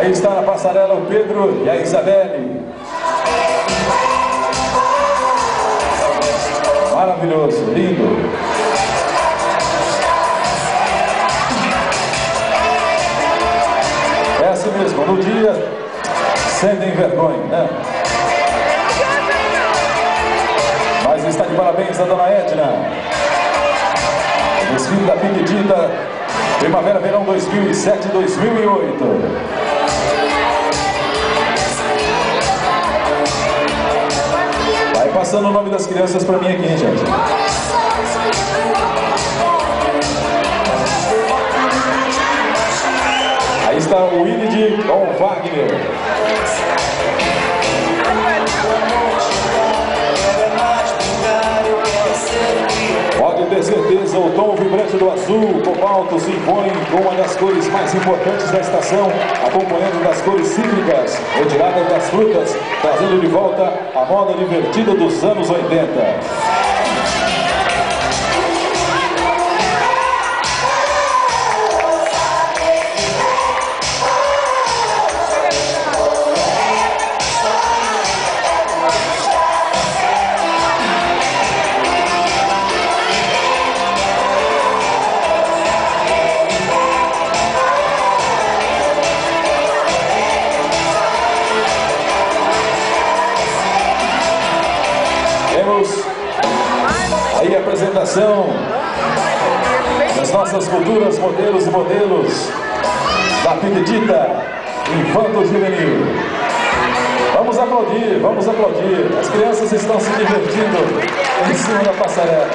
Aí está na passarela o Pedro e a Isabelle. Maravilhoso, lindo. É assim mesmo, no dia sentem vergonha, né? Mas está de parabéns a dona Edna. O desfile da Piquetita Primavera-Verão 2007-2008. Vai passando o nome das crianças para mim aqui, hein, gente? Aí está o Willi com o Wagner. Pode ter certeza, o tom vibrante do azul cobalto se impõe com uma das cores mais importantes da estação, acompanhando das cores cítricas, retiradas das frutas, trazendo de volta a moda divertida dos anos 80. Aí a apresentação das nossas futuras modelos e modelos da Piquetita Infanto Juvenil. Vamos aplaudir, vamos aplaudir. As crianças estão se divertindo em cima da passarela.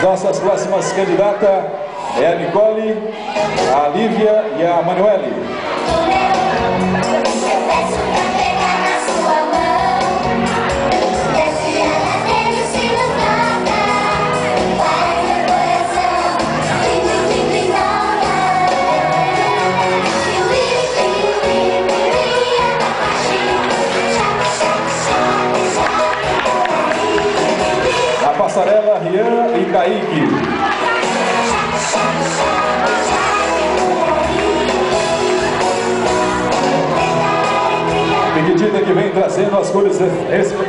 Nossas próximas candidatas é a Nicole, a Lívia e a Manuele. Na passarela, Rian e Kaique. Piquetita que vem trazendo as cores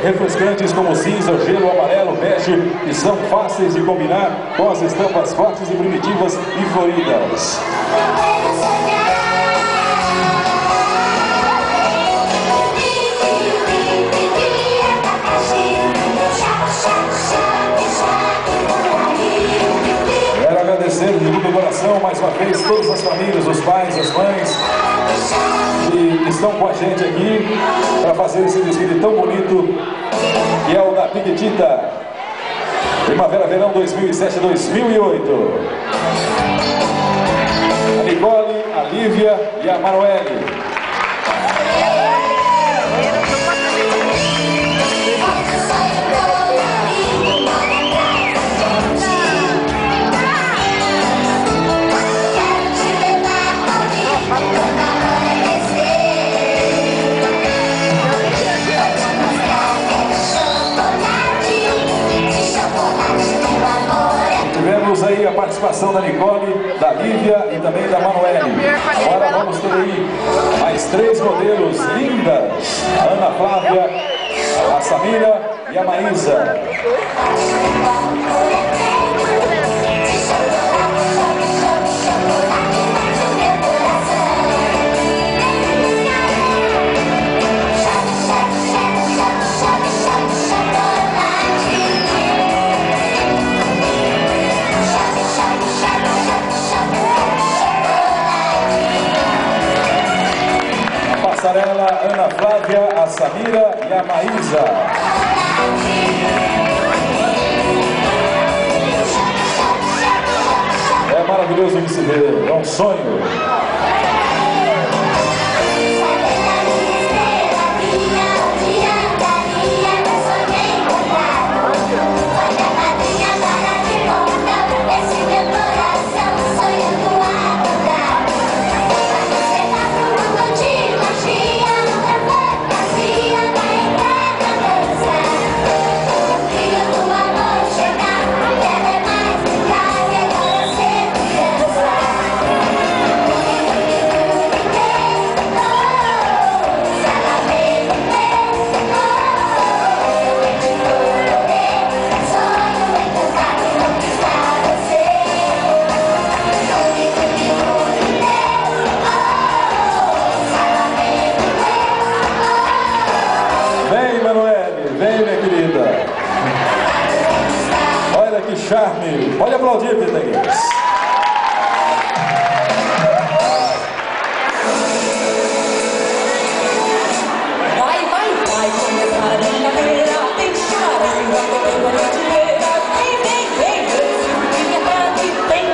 refrescantes como cinza, gelo, amarelo, bege, que são fáceis de combinar com as estampas fortes e primitivas e floridas. Quero agradecer de todo o coração mais uma vez todas as famílias, os pais, as mães que estão com a gente aqui para fazer esse desfile tão bonito que é o da Piquetita Primavera-Verão 2007-2008. A Nicole, a Lívia e a Manuele. Tivemos aí a participação da Nicole, da Lívia e também da Manuele. Agora vamos ter aí mais 3 modelos lindas: a Ana Flávia, a Samira e a Maísa. Passarela, Ana Flávia, a Samira e a Maísa. É maravilhoso de se ver, é um sonho. aplaudir, Pitangueiros. Vai, começar a brincadeira. Tem charanga, tocando a noite inteira. Vem,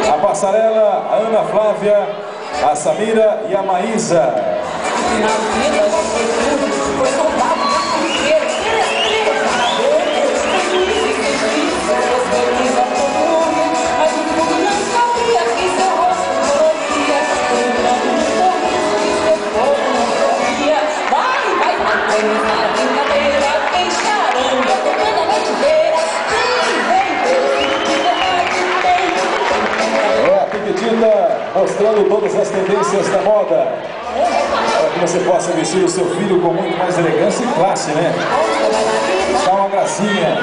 A passarela, a Ana Flávia, a Samira e a Maísa. na vida já foi tudo, foi soldado, carpinteiro, seresteiro, paradeiro, fez feliz a todo mundo, mas o mundo não sabia que seu rosto coloria, lembrando do sorriso que seu povo não sorria. Vai, começar a brincadeira, tem charanga, tocando a noite inteira, vem, de verdade, É a Piquitita mostrando todas as tendências da moda, para que você possa vestir o seu filho com muito mais elegância e classe, né? Dá uma gracinha.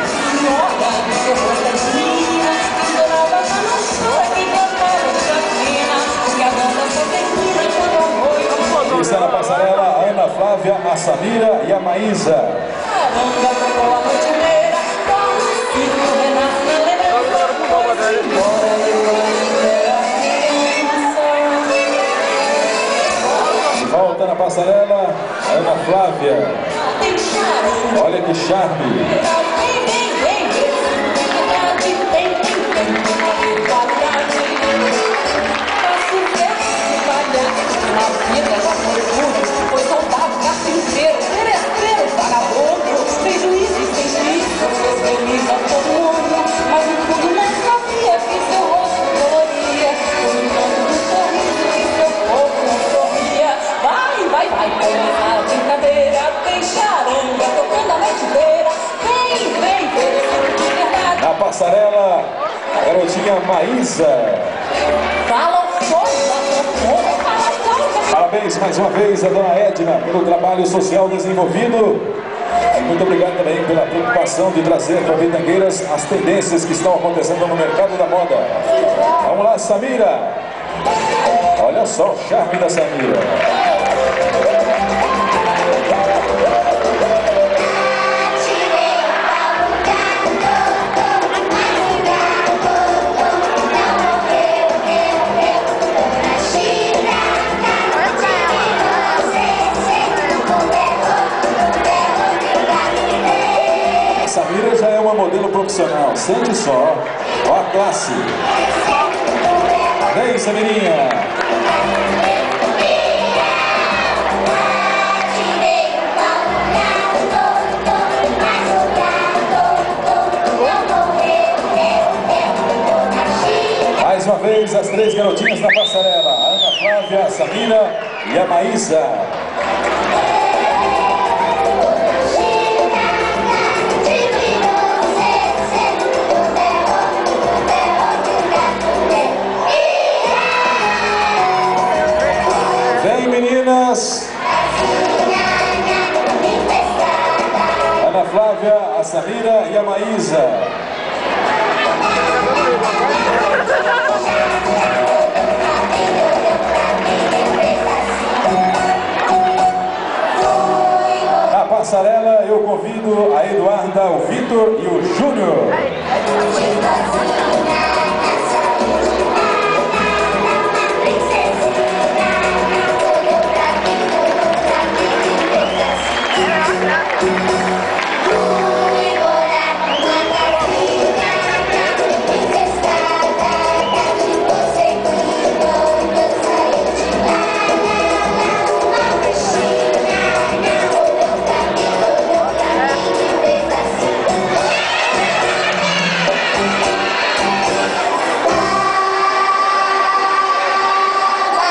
Está na passarela a Ana Flávia, a Samira e a Maísa. Volta na passarela, Ana Flávia. Olha que charme. Na vida já foi tudo, foi soldado, carpinteiro, seresteiro, vagabundo, sem juízo e sem juízo, fez feliz a todo mundo, mas no fundo não sabia que seu rosto coloria, o encanto do sorriso que seu povo não sorria. Vai, começar a brincadeira, tem charanga, tocando a noite inteira, vem, de verdade. Na passarela, a garotinha Maísa. Fala o som da fortuna, Parabéns mais uma vez a dona Edna pelo trabalho social desenvolvido. E muito obrigado também pela preocupação de trazer para Pitangueiras as tendências que estão acontecendo no mercado da moda. Vamos lá, Samira. Olha só o charme da Samira. Samira já é uma modelo profissional, sente só, ó a classe. Vem, Samirinha. Mais uma vez as três garotinhas na passarela, a Ana Flávia, a Samira e a Maísa. Vem, meninas! Ana Flávia, a Samira e a Maísa. Na passarela eu convido a Eduarda, o Vitor e o Júnior.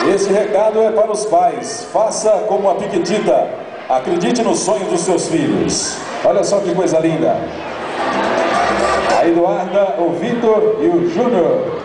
Esse recado é para os pais. Faça como a Piquitita. Acredite nos sonhos dos seus filhos. Olha só que coisa linda. A Eduarda, o Vitor e o Júnior.